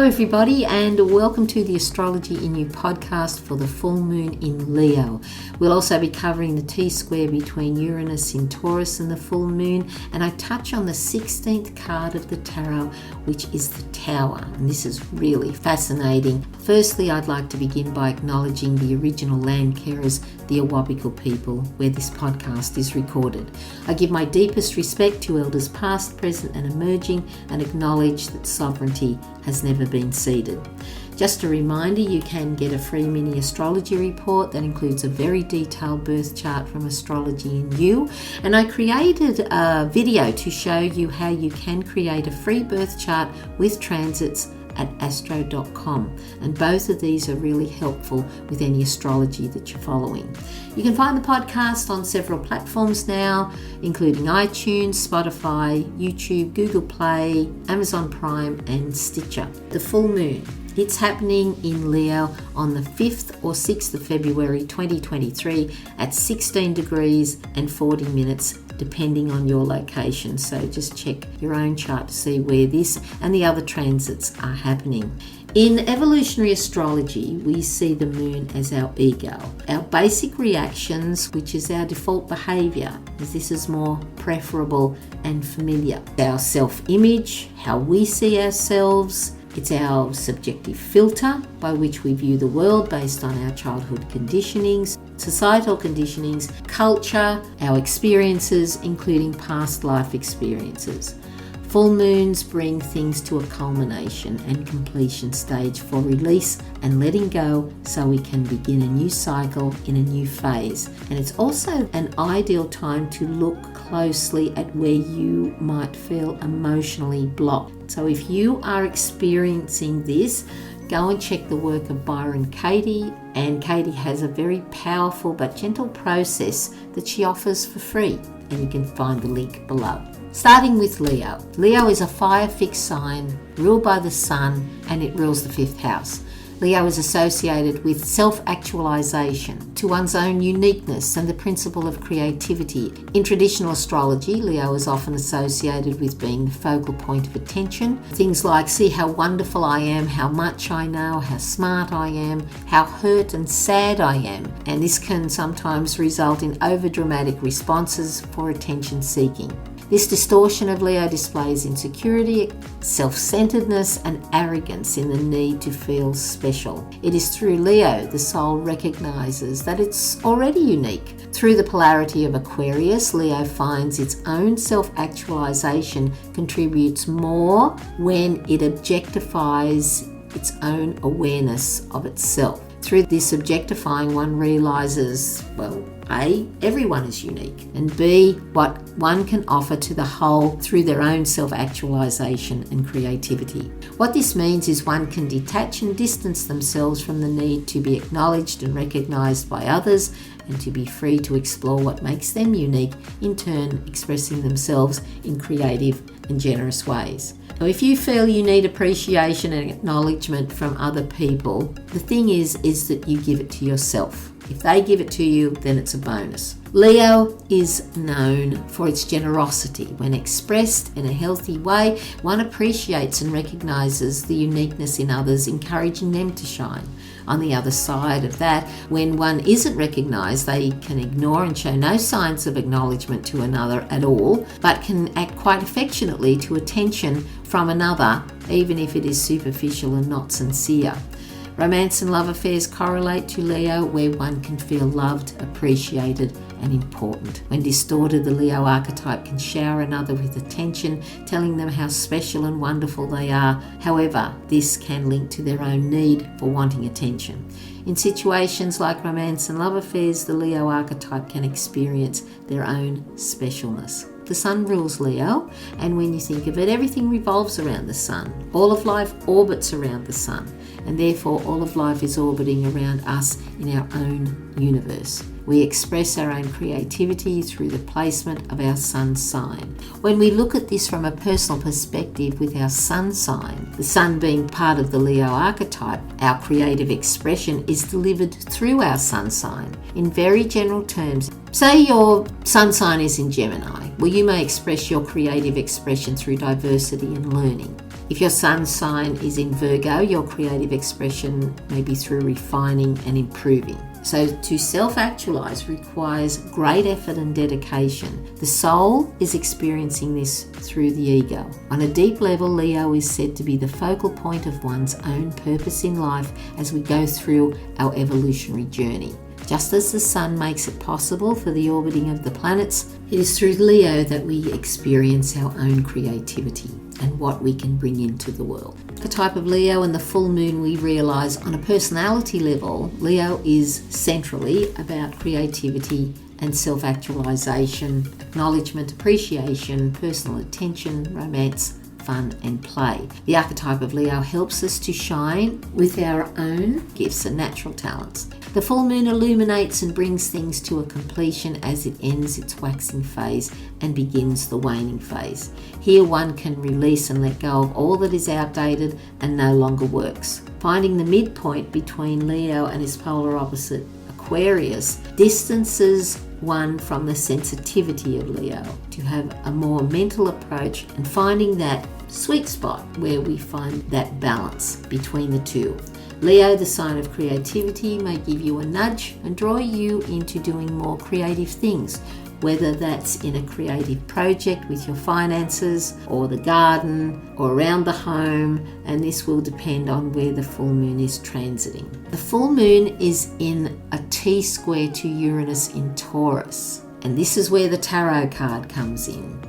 Hello everybody, and welcome to the Astrology in You podcast for the full moon in Leo. We'll also be covering the T-square between Uranus in Taurus and the full moon, and I touch on the 16th card of the tarot, which is the Tower, and this is really fascinating. Firstly, I'd like to begin by acknowledging the original land carers, the Awabakal people, where this podcast is recorded. I give my deepest respect to elders past, present and emerging, and acknowledge that sovereignty has never been ceded. Just a reminder, you can get a free mini astrology report that includes a very detailed birth chart from Astrology in You, and I created a video to show you how you can create a free birth chart with transits at astro.com, and both of these are really helpful with any astrology that you're following. You can find the podcast on several platforms now, including iTunes, Spotify, YouTube, Google Play, Amazon Prime and Stitcher. The full moon, it's happening in Leo on the 5th or 6th of February 2023 at 16 degrees and 40 minutes depending on your location. So just check your own chart to see where this and the other transits are happening. In evolutionary astrology, we see the moon as our ego, our basic reactions, which is our default behaviour, as this is more preferable and familiar. Our self-image, how we see ourselves. It's our subjective filter by which we view the world based on our childhood conditionings, societal conditionings, culture, our experiences, including past life experiences. Full moons bring things to a culmination and completion stage for release and letting go so we can begin a new cycle in a new phase. And it's also an ideal time to look closely at where you might feel emotionally blocked. So if you are experiencing this, go and check the work of Byron Katie, and Katie has a very powerful but gentle process that she offers for free, and you can find the link below. Starting with Leo. Leo is a fire fixed sign ruled by the sun, and it rules the 5th house. Leo is associated with self-actualization, to one's own uniqueness and the principle of creativity. In traditional astrology, Leo is often associated with being the focal point of attention. Things like, see how wonderful I am, how much I know, how smart I am, how hurt and sad I am. And this can sometimes result in overdramatic responses for attention seeking. This distortion of Leo displays insecurity, self-centeredness and arrogance in the need to feel special. It is through Leo the soul recognizes that it's already unique. Through the polarity of Aquarius, Leo finds its own self-actualization contributes more when it objectifies its own awareness of itself. Through this objectifying, one realizes, well, A, everyone is unique, and B, what one can offer to the whole through their own self-actualization and creativity. What this means is one can detach and distance themselves from the need to be acknowledged and recognized by others, and to be free to explore what makes them unique, in turn expressing themselves in creative and generous ways. Now, if you feel you need appreciation and acknowledgement from other people, the thing is that you give it to yourself. If they give it to you, then it's a bonus. Leo is known for its generosity. When expressed in a healthy way, one appreciates and recognizes the uniqueness in others, encouraging them to shine. On the other side of that, when one isn't recognized, they can ignore and show no signs of acknowledgement to another at all, but can act quite affectionately to attention from another, even if it is superficial and not sincere. Romance and love affairs correlate to Leo, where one can feel loved, appreciated and important. When distorted, the Leo archetype can shower another with attention, telling them how special and wonderful they are. However, this can link to their own need for wanting attention. In situations like romance and love affairs, the Leo archetype can experience their own specialness. The sun rules Leo, and when you think of it, everything revolves around the sun. All of life orbits around the sun, and therefore all of life is orbiting around us in our own universe. We express our own creativity through the placement of our sun sign. When we look at this from a personal perspective with our sun sign, the sun being part of the Leo archetype, our creative expression is delivered through our sun sign. In very general terms, say your sun sign is in Gemini, well, you may express your creative expression through diversity and learning. If your sun sign is in Virgo, your creative expression may be through refining and improving. So to self-actualize requires great effort and dedication. The soul is experiencing this through the ego. On a deep level, Leo is said to be the focal point of one's own purpose in life as we go through our evolutionary journey. Just as the sun makes it possible for the orbiting of the planets, it is through Leo that we experience our own creativity and what we can bring into the world. The type of Leo and the full moon, we realise on a personality level, Leo is centrally about creativity and self-actualisation, acknowledgement, appreciation, personal attention, romance, fun and play. The archetype of Leo helps us to shine with our own gifts and natural talents. The full moon illuminates and brings things to a completion as it ends its waxing phase and begins the waning phase. Here one can release and let go of all that is outdated and no longer works. Finding the midpoint between Leo and his polar opposite Aquarius distances one from the sensitivity of Leo to have a more mental approach and finding that sweet spot where we find that balance between the two. Leo, the sign of creativity, may give you a nudge and draw you into doing more creative things, whether that's in a creative project with your finances or the garden or around the home, and this will depend on where the full moon is transiting. The full moon is in a T-square to Uranus in Taurus, and this is where the tarot card comes in.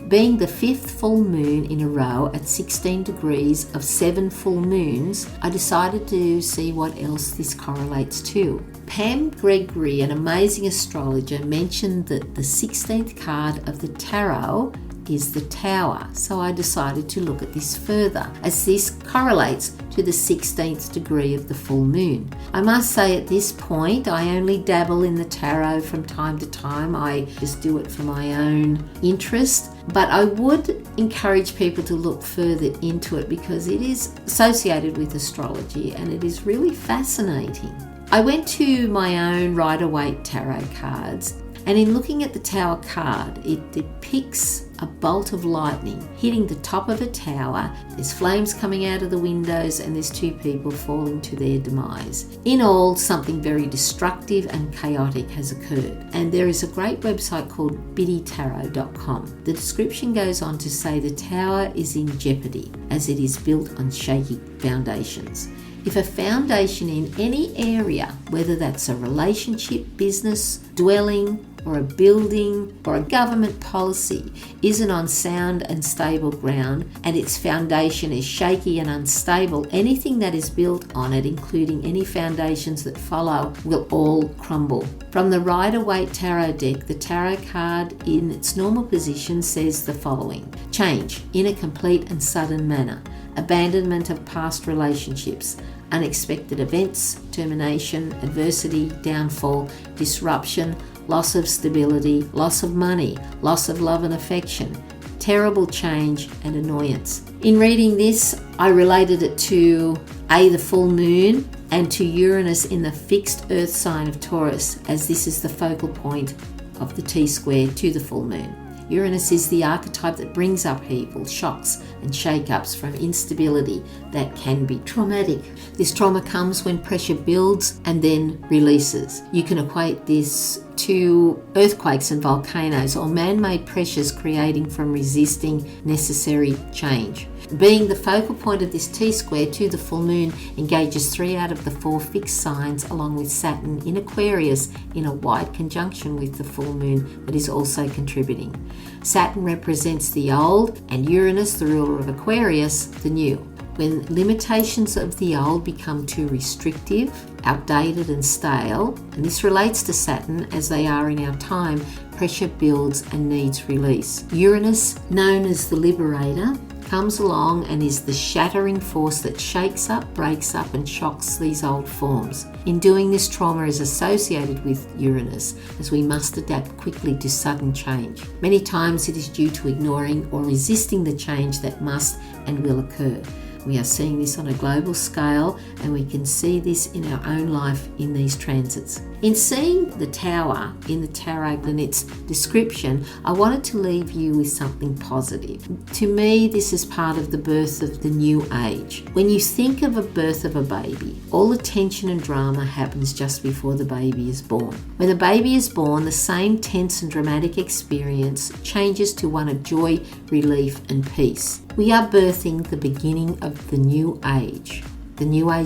Being the 5th full moon in a row at 16 degrees of 7 full moons, I decided to see what else this correlates to. Pam Gregory, an amazing astrologer, mentioned that the 16th card of the tarot is the Tower, so I decided to look at this further, as this correlates to the 16th degree of the full moon. I must say at this point, I only dabble in the tarot from time to time. I just do it for my own interest, but I would encourage people to look further into it because it is associated with astrology and it is really fascinating. I went to my own Rider-Waite tarot cards, and in looking at the Tower card, it depicts a bolt of lightning hitting the top of a tower. There's flames coming out of the windows and there's 2 people falling to their demise. In all, something very destructive and chaotic has occurred. And there is a great website called biddytarot.com. The description goes on to say the tower is in jeopardy as it is built on shaky foundations. If a foundation in any area, whether that's a relationship, business, dwelling, or a building, or a government policy, isn't on sound and stable ground, and its foundation is shaky and unstable, anything that is built on it, including any foundations that follow, will all crumble. From the Rider-Waite Tarot deck, the tarot card in its normal position says the following: change in a complete and sudden manner, abandonment of past relationships, unexpected events, termination, adversity, downfall, disruption, loss of stability, loss of money, loss of love and affection, terrible change and annoyance. In reading this, I related it to the full moon and to Uranus in the fixed earth sign of Taurus, as this is the focal point of the T-square to the full moon. Uranus is the archetype that brings upheaval, shocks and shake-ups from instability that can be traumatic. This trauma comes when pressure builds and then releases. You can equate this to earthquakes and volcanoes or man-made pressures creating from resisting necessary change. Being the focal point of this T-square to the full moon engages 3 out of the 4 fixed signs, along with Saturn in Aquarius in a wide conjunction with the full moon that is also contributing. Saturn represents the old and Uranus, the ruler of Aquarius, the new. When limitations of the old become too restrictive, outdated and stale, and this relates to Saturn as they are in our time, pressure builds and needs release. Uranus, known as the liberator, comes along and is the shattering force that shakes up, breaks up and shocks these old forms. In doing this, trauma is associated with Uranus, as we must adapt quickly to sudden change. Many times it is due to ignoring or resisting the change that must and will occur. We are seeing this on a global scale, and we can see this in our own life in these transits. In seeing the Tower in the tarot and its description, I wanted to leave you with something positive. To me, this is part of the birth of the new age. When you think of a birth of a baby, all the tension and drama happens just before the baby is born. When the baby is born, the same tense and dramatic experience changes to one of joy, relief, and peace. We are birthing the beginning of the new age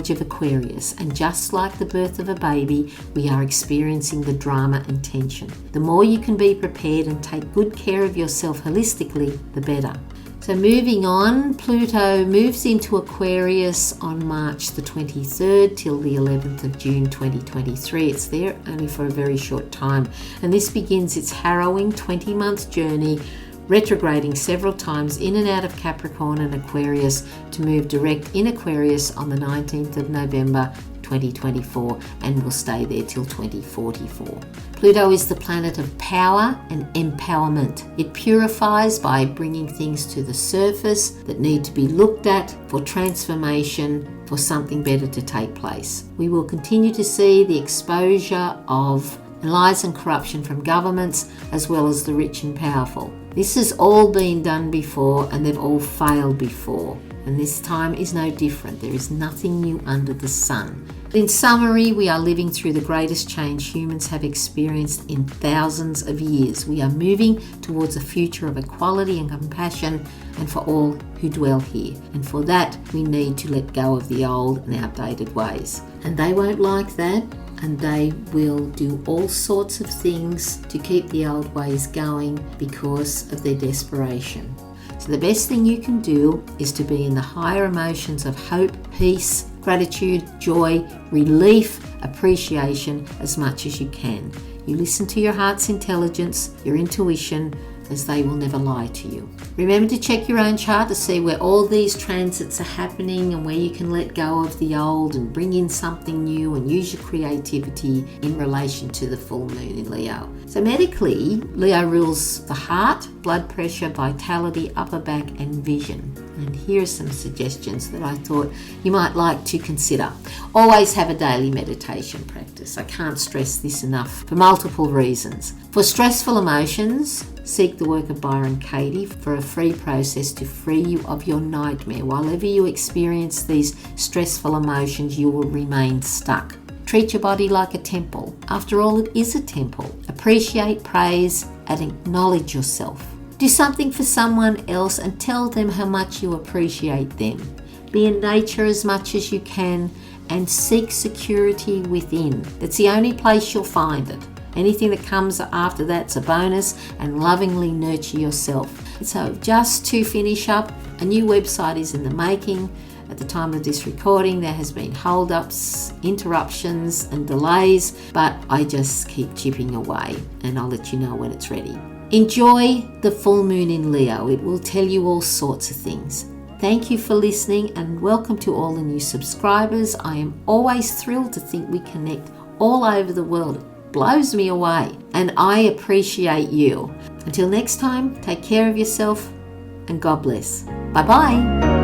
of Aquarius, and just like the birth of a baby, we are experiencing the drama and tension. The more you can be prepared and take good care of yourself holistically, the better. So moving on, Pluto moves into Aquarius on March the 23rd till the 11th of June 2023. It's there only for a very short time, and this begins its harrowing 20-month journey, retrograding several times in and out of Capricorn and Aquarius to move direct in Aquarius on the 19th of November 2024 and will stay there till 2044. Pluto is the planet of power and empowerment. It purifies by bringing things to the surface that need to be looked at for transformation, for something better to take place. We will continue to see the exposure of lies and corruption from governments as well as the rich and powerful. This has all been done before, and they've all failed before, and this time is no different. There is nothing new under the sun. In summary, we are living through the greatest change humans have experienced in thousands of years. We are moving towards a future of equality and compassion, and for all who dwell here. And for that, we need to let go of the old and outdated ways. And they won't like that, and they will do all sorts of things to keep the old ways going because of their desperation. So the best thing you can do is to be in the higher emotions of hope, peace, gratitude, joy, relief, appreciation as much as you can. You listen to your heart's intelligence, your intuition, as they will never lie to you. Remember to check your own chart to see where all these transits are happening and where you can let go of the old and bring in something new, and use your creativity in relation to the full moon in Leo. So medically, Leo rules the heart, blood pressure, vitality, upper back, and vision. And here are some suggestions that I thought you might like to consider. Always have a daily meditation practice. I can't stress this enough for multiple reasons. For stressful emotions, seek the work of Byron Katie for a free process to free you of your nightmare. Whilever you experience these stressful emotions, you will remain stuck. Treat your body like a temple. After all, it is a temple. Appreciate, praise, and acknowledge yourself. Do something for someone else and tell them how much you appreciate them. Be in nature as much as you can and seek security within. It's the only place you'll find it. Anything that comes after that's a bonus, and lovingly nurture yourself. So just to finish up, a new website is in the making. At the time of this recording, there has been hold-ups, interruptions and delays, but I just keep chipping away, and I'll let you know when it's ready. Enjoy the full moon in Leo. It will tell you all sorts of things. Thank you for listening, and welcome to all the new subscribers. I am always thrilled to think we connect all over the world. Blows me away, and I appreciate you. Until next time, take care of yourself, and God bless. Bye-bye.